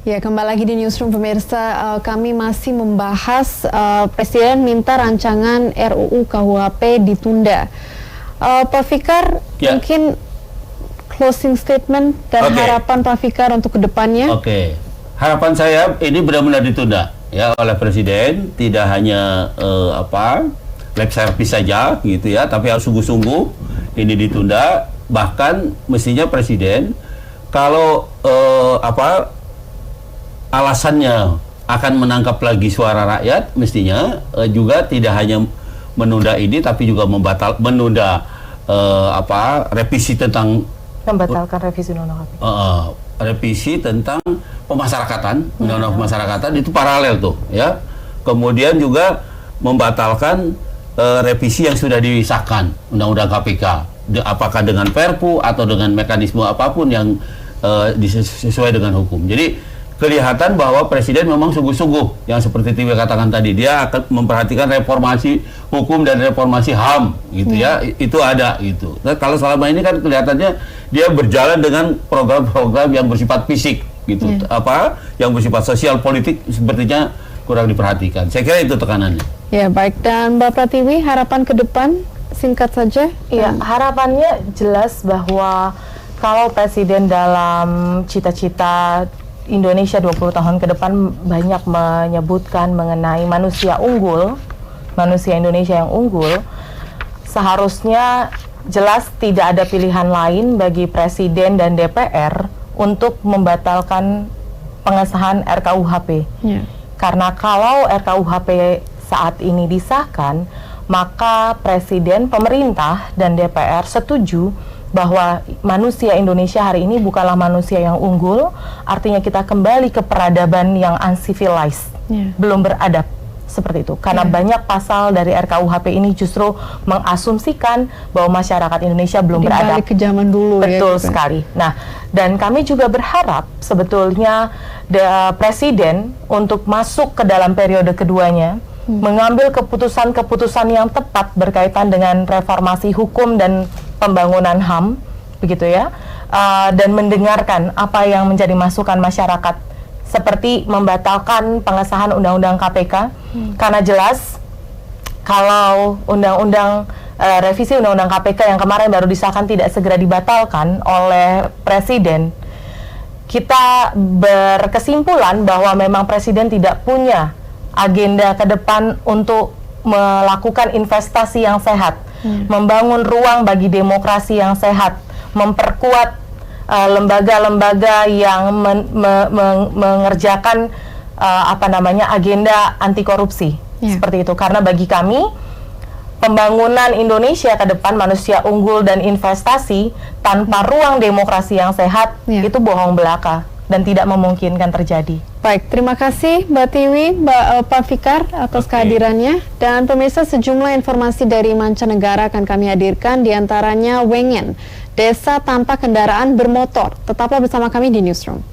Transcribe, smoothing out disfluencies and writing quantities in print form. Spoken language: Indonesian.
Ya, kembali lagi di Newsroom pemirsa. Kami masih membahas Presiden minta rancangan RUU KUHP ditunda. Pak Fikar, mungkin closing statement dan harapan Pak Fikar untuk kedepannya. Harapan saya ini benar-benar ditunda ya oleh Presiden, tidak hanya lip service saja gitu ya, tapi harus sungguh-sungguh ini ditunda. Bahkan mestinya Presiden kalau alasannya akan menangkap lagi suara rakyat, mestinya juga tidak hanya menunda ini, tapi juga menunda revisi tentang membatalkan revisi undang-undang KPK. Revisi tentang pemasyarakatan, undang-undang pemasyarakatan itu paralel tuh ya. Kemudian juga membatalkan revisi yang sudah disahkan undang-undang KPK, apakah dengan Perpu atau dengan mekanisme apapun yang sesuai dengan hukum. Jadi kelihatan bahwa Presiden memang sungguh-sungguh yang seperti Tiwi katakan tadi, dia akan memperhatikan reformasi hukum dan reformasi HAM gitu ya, itu ada gitu. Nah, kalau selama ini kan kelihatannya dia berjalan dengan program-program yang bersifat fisik gitu, yang bersifat sosial politik sepertinya kurang diperhatikan. Saya kira itu tekanannya. Ya, baik. Dan Mbak Pratiwi, harapan ke depan singkat saja. Iya, harapannya jelas bahwa kalau Presiden dalam cita-cita Indonesia 20 tahun ke depan banyak menyebutkan mengenai manusia unggul, manusia Indonesia yang unggul, seharusnya jelas tidak ada pilihan lain bagi Presiden dan DPR untuk membatalkan pengesahan RKUHP. Karena kalau RKUHP saat ini disahkan, maka Presiden, pemerintah, dan DPR setuju bahwa manusia Indonesia hari ini bukanlah manusia yang unggul, artinya kita kembali ke peradaban yang uncivilized, belum beradab, seperti itu. Karena banyak pasal dari RKUHP ini justru mengasumsikan bahwa masyarakat Indonesia belum beradab. Balik ke zaman dulu. Betul sekali. Nah, dan kami juga berharap sebetulnya Presiden untuk masuk ke dalam periode keduanya, mengambil keputusan-keputusan yang tepat berkaitan dengan reformasi hukum dan pembangunan HAM, begitu ya, dan mendengarkan apa yang menjadi masukan masyarakat, seperti membatalkan pengesahan undang-undang KPK, karena jelas kalau revisi undang-undang KPK yang kemarin baru disahkan tidak segera dibatalkan oleh Presiden, kita berkesimpulan bahwa memang Presiden tidak punya agenda ke depan untuk melakukan investasi yang sehat, membangun ruang bagi demokrasi yang sehat, memperkuat lembaga-lembaga yang mengerjakan agenda anti korupsi, seperti itu. Karena bagi kami pembangunan Indonesia ke depan, manusia unggul dan investasi tanpa ruang demokrasi yang sehat itu bohong belaka dan tidak memungkinkan terjadi. Baik, terima kasih Mbak Tiwi, Pak Fikar atas kehadirannya. Dan pemirsa, sejumlah informasi dari mancanegara akan kami hadirkan, diantaranya Wengen, desa tanpa kendaraan bermotor. Tetaplah bersama kami di Newsroom.